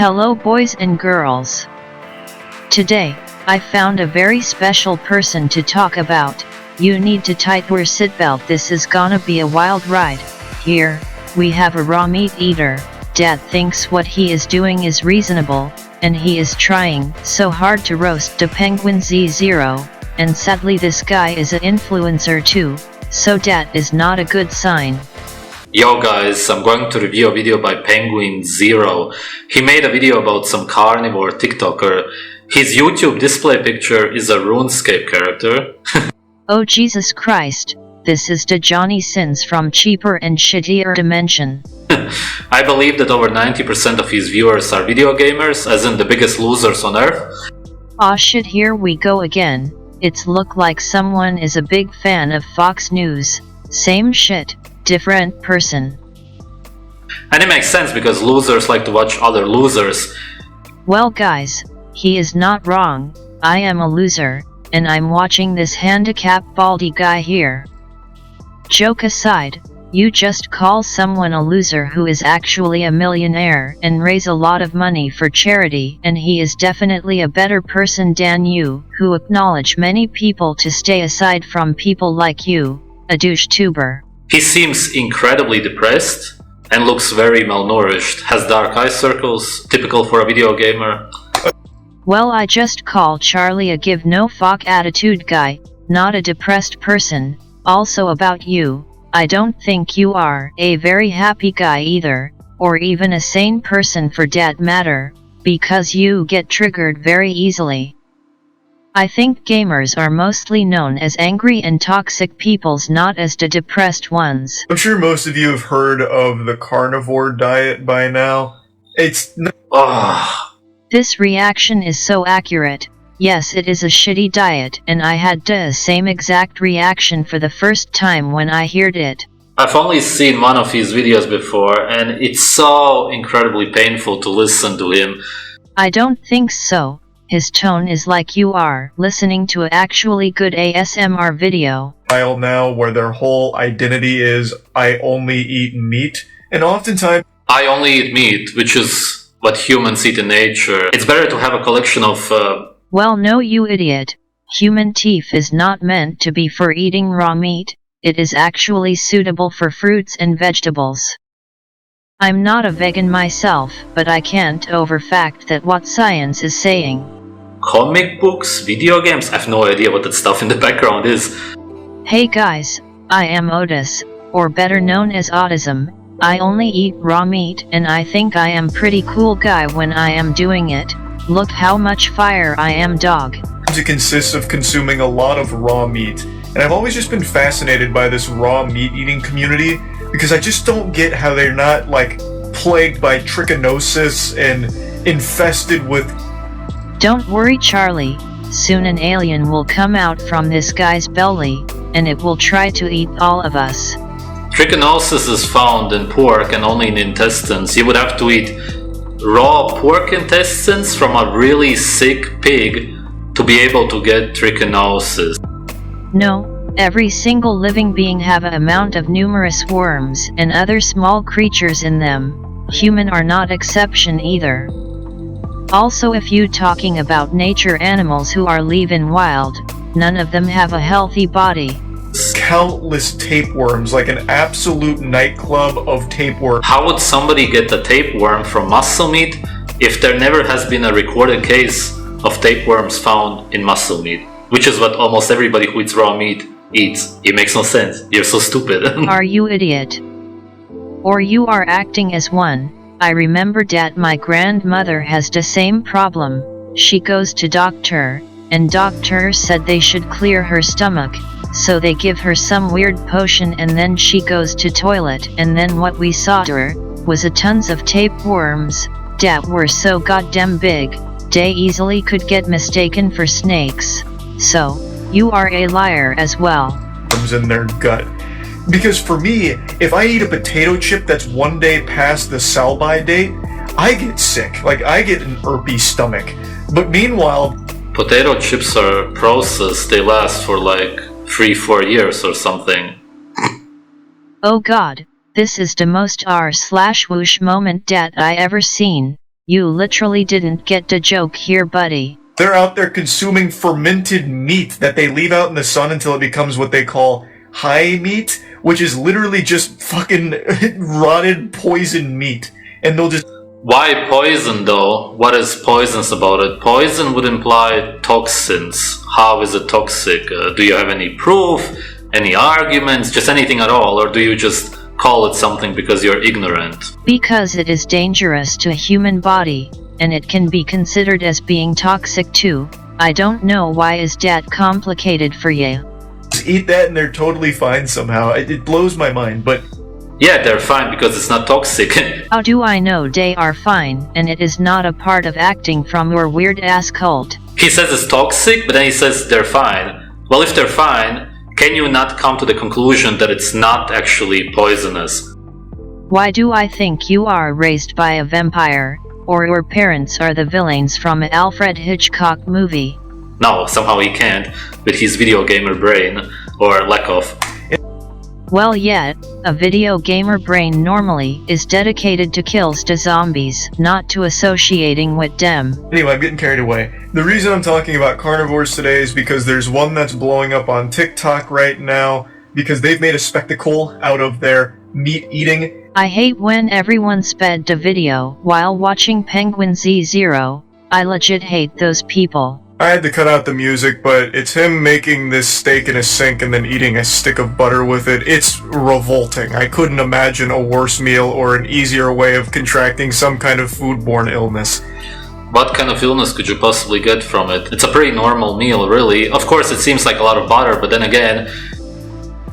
Hello boys and girls. Today, I found a very special person to talk about. You need to tighten your seatbelt, this is gonna be a wild ride. Here, we have a raw meat eater. Dad thinks what he is doing is reasonable, and he is trying so hard to roast the penguinz0, and sadly this guy is an influencer too, so that is not a good sign. Yo guys, I'm going to review a video by penguinz0. He made a video about some carnivore TikToker. His YouTube display picture is a RuneScape character. Oh Jesus Christ, this is the Johnny Sins from cheaper and shittier dimension. I believe that over 90% of his viewers are video gamers, as in the biggest losers on earth. Aw shit, here we go again. It's look like someone is a big fan of Fox News. Same shit, different person. And it makes sense because losers like to watch other losers. Well guys, he is not wrong. I am a loser, and I'm watching this handicapped baldy guy here. Joke aside, you just call someone a loser who is actually a millionaire and raise a lot of money for charity, and he is definitely a better person than you, who acknowledge many people to stay aside from people like you, a douche-tuber. He seems incredibly depressed and looks very malnourished, has dark eye circles, typical for a video gamer. Well, I just call Charlie a give no fuck attitude guy, not a depressed person. Also about you, I don't think you are a very happy guy either, or even a sane person for that matter, because you get triggered very easily. I think gamers are mostly known as angry and toxic peoples, not as the depressed ones. I'm sure most of you have heard of the carnivore diet by now. It's This reaction is so accurate. Yes, it is a shitty diet, and I had the same exact reaction for the first time when I heard it. I've only seen one of his videos before, and it's so incredibly painful to listen to him. I don't think so. His tone is like you are listening to an actually good ASMR video. Now where their whole identity is, I only eat meat, and oftentimes I only eat meat, which is what humans eat in nature. It's better to have a collection of Well, no, you idiot. Human teeth is not meant to be for eating raw meat. It is actually suitable for fruits and vegetables. I'm not a vegan myself, but I can't overfact that what science is saying. comic books, video games. I have no idea what that stuff in the background is. Hey guys, I am Otis, or better known as autism. I only eat raw meat, and I think I am pretty cool guy when I am doing it. Look how much fire I am, dog. it consists of consuming a lot of raw meat. And I've always just been fascinated by this raw meat eating community, because I just don't get how they're not, like, plagued by trichinosis and infested with... Don't worry, Charlie. Soon an alien will come out from this guy's belly, and it will try to eat all of us. Trichinosis is found in pork and only in intestines. You would have to eat raw pork intestines from a really sick pig to be able to get trichinosis. No, every single living being have an amount of numerous worms and other small creatures in them. Human are not exception either. Also, if you talking about nature animals who are live in wild, none of them have a healthy body. Countless tapeworms, like an absolute nightclub of tapeworms. How would somebody get a tapeworm from muscle meat if there never has been a recorded case of tapeworms found in muscle meat? Which is what almost everybody who eats raw meat eats. It makes no sense. You're so stupid. Are you idiot? Or you are acting as one. I remember that my grandmother has the same problem. She goes to doctor, and doctor said they should clear her stomach, so they give her some weird potion, and then she goes to toilet, and then what we saw her was a tons of tapeworms that were so goddamn big, they easily could get mistaken for snakes. So, you are a liar as well. In their gut. Because for me, if I eat a potato chip that's one day past the sell-by date, I get sick. Like, I get an irpy stomach. But meanwhile... Potato chips are processed. They last for like 3-4 years or something. Oh god, this is the most r/whoosh moment that I ever seen. You literally didn't get the joke here, buddy. They're out there consuming fermented meat that they leave out in the sun until it becomes what they call high meat, which is literally just fucking rotted poison meat. And they'll just... Why poison though? What is poisonous about it? Poison would imply toxins. How is it toxic? Do you have any proof? Any arguments? Just anything at all? Or do you just call it something because you're ignorant? Because it is dangerous to a human body, and it can be considered as being toxic too. I don't know why is that complicated for you. Just eat that and they're totally fine somehow. It blows my mind, but... Yeah, they're fine because it's not toxic. How do I know they are fine, and it is not a part of acting from your weird-ass cult? He says it's toxic, but then he says they're fine. Well, if they're fine, can you not come to the conclusion that it's not actually poisonous? Why do I think you are raised by a vampire, or your parents are the villains from an Alfred Hitchcock movie? No, somehow he can't, with his video gamer brain, or lack of. Well, yet, a video gamer brain normally is dedicated to kills to zombies, not to associating with them. Anyway, I'm getting carried away. The reason I'm talking about carnivores today is because there's one that's blowing up on TikTok right now, because they've made a spectacle out of their meat eating. I hate when everyone sped the video while watching penguinz0. I legit hate those people. I had to cut out the music, but it's him making this steak in a sink and then eating a stick of butter with it. It's revolting. I couldn't imagine a worse meal or an easier way of contracting some kind of foodborne illness. What kind of illness could you possibly get from it? It's a pretty normal meal, really. Of course, it seems like a lot of butter, but then again...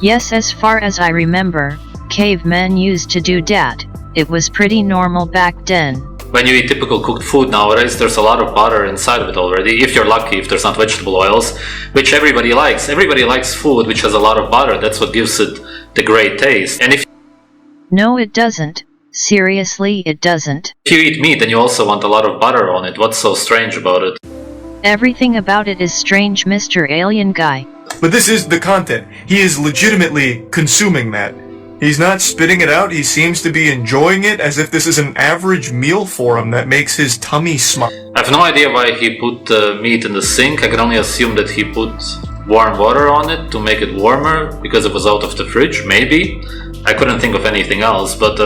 Yes, as far as I remember, cavemen used to do that. It was pretty normal back then. When you eat typical cooked food nowadays, there's a lot of butter inside of it already, if you're lucky, if there's not vegetable oils, which everybody likes. Everybody likes food which has a lot of butter. That's what gives it the great taste. And if No, it doesn't. Seriously, it doesn't. you eat meat, then you also want a lot of butter on it. What's so strange about it? Everything about it is strange, Mr. Alien Guy. But this is the content. He is legitimately consuming that. He's not spitting it out, he seems to be enjoying it as if this is an average meal for him that makes his tummy smile. I have no idea why he put the meat in the sink. I can only assume that he put warm water on it to make it warmer because it was out of the fridge, maybe. I couldn't think of anything else, but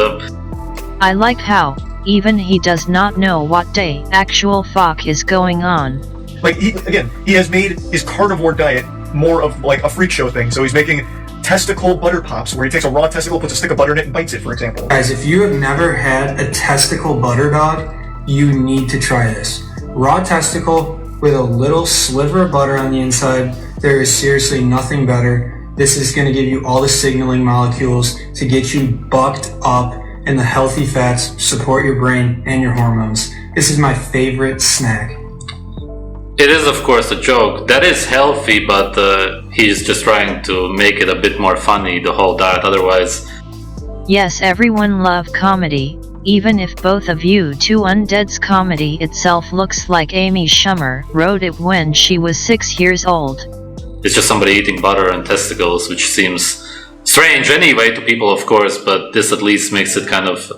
I like how, even he does not know what the actual fuck is going on. Like, he has made his carnivore diet more of like a freak show thing, so he's making testicle butter pops, where he takes a raw testicle, puts a stick of butter in it, and bites it, for example. Guys, if you have never had a testicle butter dog, you need to try this. Raw testicle with a little sliver of butter on the inside. There is seriously nothing better. This is going to give you all the signaling molecules to get you bucked up, and the healthy fats support your brain and your hormones. This is my favorite snack. it is of course a joke. That is healthy, but he's just trying to make it a bit more funny, the whole diet, otherwise... Yes, everyone love comedy, even if both of you two undead's comedy itself looks like Amy Schumer wrote it when she was 6 years old. It's just somebody eating butter and testicles, which seems strange anyway to people, of course, but this at least makes it kind of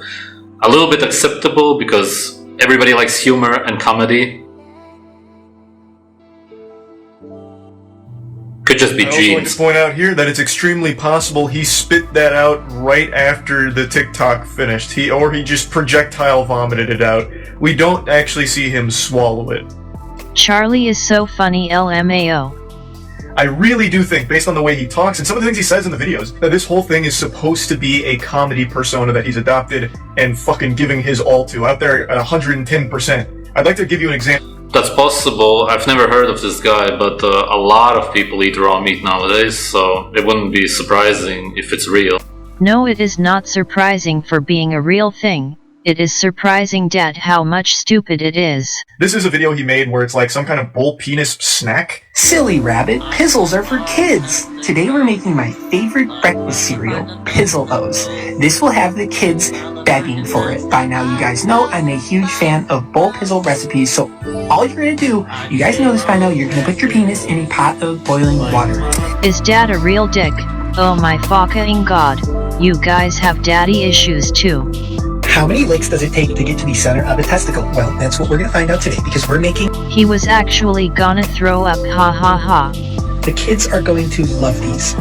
a little bit acceptable because everybody likes humor and comedy. Could just be I'd also like genes. to point out here that it's extremely possible he spit that out right after the TikTok finished. He just projectile vomited it out. We don't actually see him swallow it. Charlie is so funny, LMAO. I really do think, based on the way he talks and some of the things he says in the videos, that this whole thing is supposed to be a comedy persona that he's adopted and fucking giving his all to, out there at 110%. I'd like to give you an example. That's possible. I've never heard of this guy, but a lot of people eat raw meat nowadays, so it wouldn't be surprising if it's real. No, it is not surprising for being a real thing. It is surprising that how much stupid it is. This is a video he made where it's like some kind of bull penis snack. Silly rabbit, pizzles are for kids. Today we're making my favorite breakfast cereal, Pizzle-O's. This will have the kids begging for it. By now you guys know I'm a huge fan of bull pizzle recipes, so all you're gonna do, you guys know this by now, you're gonna put your penis in a pot of boiling water. Is dad a real dick? Oh my fucking god. You guys have daddy issues too. How many licks does it take to get to the center of a testicle? Well, that's what we're gonna find out today because we're making... He was actually gonna throw up, ha ha ha. The kids are going to love these.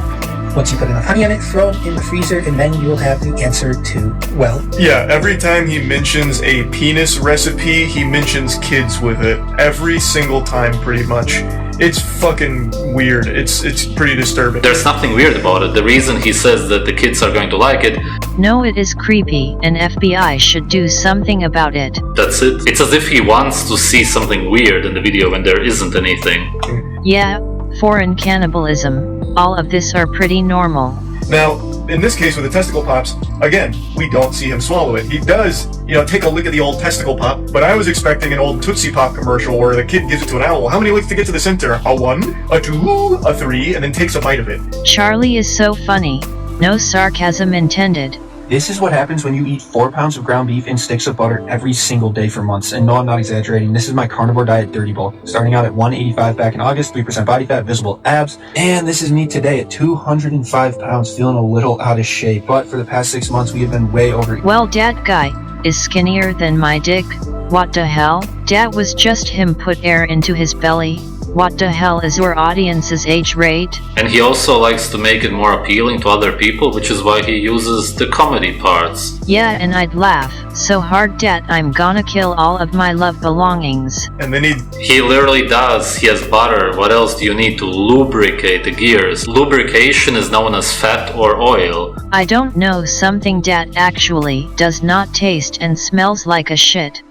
Once you put enough honey on it, throw them in the freezer, and then you will have the answer to, well... Yeah, every time he mentions a penis recipe, he mentions kids with it. Every single time, pretty much. It's fucking weird. It's pretty disturbing. There's nothing weird about it. The reason he says that the kids are going to like it... No, it is creepy, and FBI should do something about it. That's it. It's as if he wants to see something weird in the video when there isn't anything. Yeah, foreign cannibalism. All of this are pretty normal. Now, in this case with the testicle pops, again, we don't see him swallow it. He does, take a lick at the old testicle pop, but I was expecting an old Tootsie Pop commercial where the kid gives it to an owl. How many licks to get to the center? A 1, a 2, a 3, and then takes a bite of it. Charlie is so funny. No sarcasm intended. This is what happens when you eat 4 pounds of ground beef and sticks of butter every single day for months. And no, I'm not exaggerating. This is my carnivore diet dirty bulk. Starting out at 185 back in August, 3% body fat, visible abs. And this is me today at 205 pounds, feeling a little out of shape. But for the past 6 months, we have been way over... Well, that guy is skinnier than my dick. What the hell? That was just him put air into his belly. What the hell is your audience's age rate? And he also likes to make it more appealing to other people, which is why he uses the comedy parts. Yeah, and I'd laugh so hard that I'm gonna kill all of my love belongings. And then he literally does. He has butter. What else do you need to lubricate the gears? Lubrication is known as fat or oil. I don't know, something that actually does not taste and smells like a shit.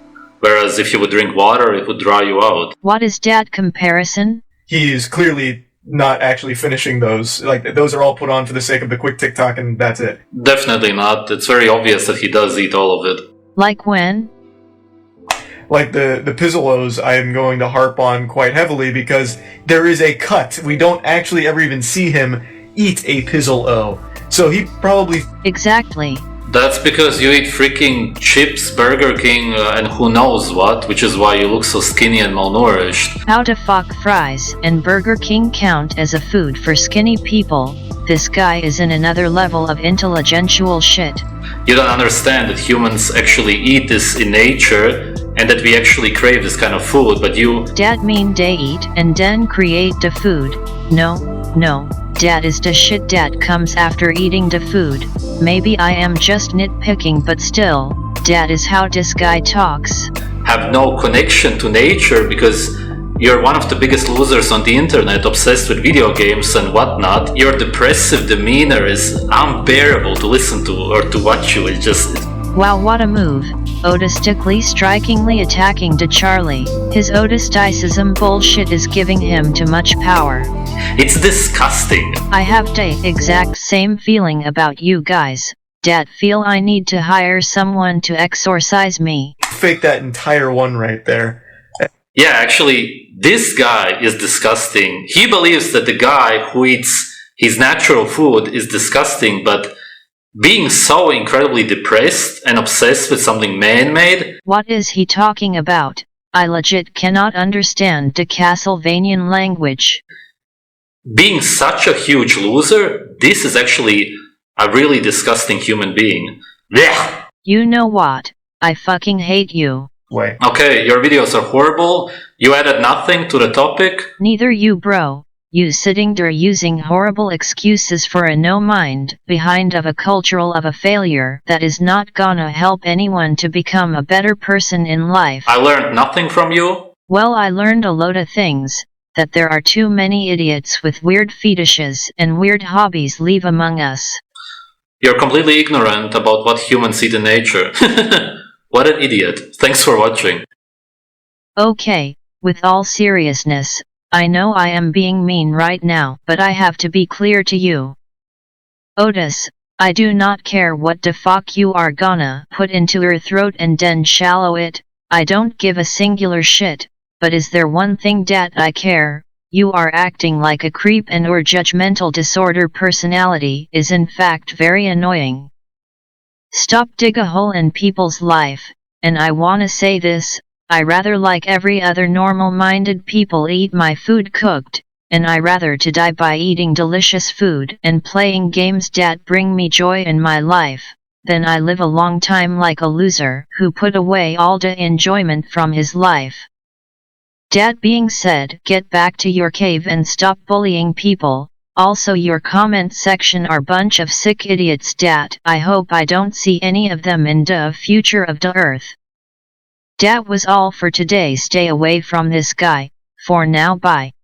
Whereas if you would drink water, it would dry you out. What is that comparison? he is clearly not actually finishing those. Like, those are all put on for the sake of the quick TikTok and that's it. Definitely not. It's very obvious that he does eat all of it. Like when? Like the Pizzolos, I am going to harp on quite heavily because there is a cut. We don't actually ever even see him eat a Pizzolo. So he probably... Exactly. That's because you eat freaking chips, Burger King, and who knows what, which is why you look so skinny and malnourished. How the fuck fries and Burger King count as a food for skinny people? This guy is in another level of intellectual shit. You don't understand that humans actually eat this in nature, and that we actually crave this kind of food, but you... That mean they eat and then create the food. No. That is the shit that comes after eating the food. Maybe I am just nitpicking, but still, that is how this guy talks. Have no connection to nature because you're one of the biggest losers on the internet, obsessed with video games and whatnot. Your depressive demeanor is unbearable to listen to or to watch you. It's just... Wow, what a move. Otistically strikingly attacking to Charlie. His otisticism bullshit is giving him too much power. It's disgusting. I have the exact same feeling about you guys. That feel I need to hire someone to exorcise me. Fake that entire one right there. Yeah, actually, this guy is disgusting. He believes that the guy who eats his natural food is disgusting, but being so incredibly depressed and obsessed with something man-made... What is he talking about? I legit cannot understand the Castlevanian language. Being such a huge loser, this is actually a really disgusting human being. Blech! You know what? I fucking hate you. Way. Okay, your videos are horrible. You added nothing to the topic. Neither you, bro. You sitting there using horrible excuses for a no mind behind of a cultural of a failure that is not gonna help anyone to become a better person in life. I learned nothing from you. Well, I learned a load of things. That there are too many idiots with weird fetishes and weird hobbies live among us. You're completely ignorant about what humans eat in nature. What an idiot. Thanks for watching. Okay, with all seriousness, I know I am being mean right now, but I have to be clear to you. Otis, I do not care what the fuck you are gonna put into your throat and then swallow it. I don't give a singular shit. But is there one thing that I care? You are acting like a creep, and your judgmental disorder personality is in fact very annoying. Stop dig a hole in people's life, and I wanna say this, I rather like every other normal-minded people eat my food cooked, and I rather to die by eating delicious food and playing games that bring me joy in my life. then I live a long time like a loser who put away all the enjoyment from his life. That being said, get back to your cave and stop bullying people. Also, your comment section are bunch of sick idiots. Dat I hope I don't see any of them in the future of the earth. That was all for today. Stay away from this guy. For now, bye.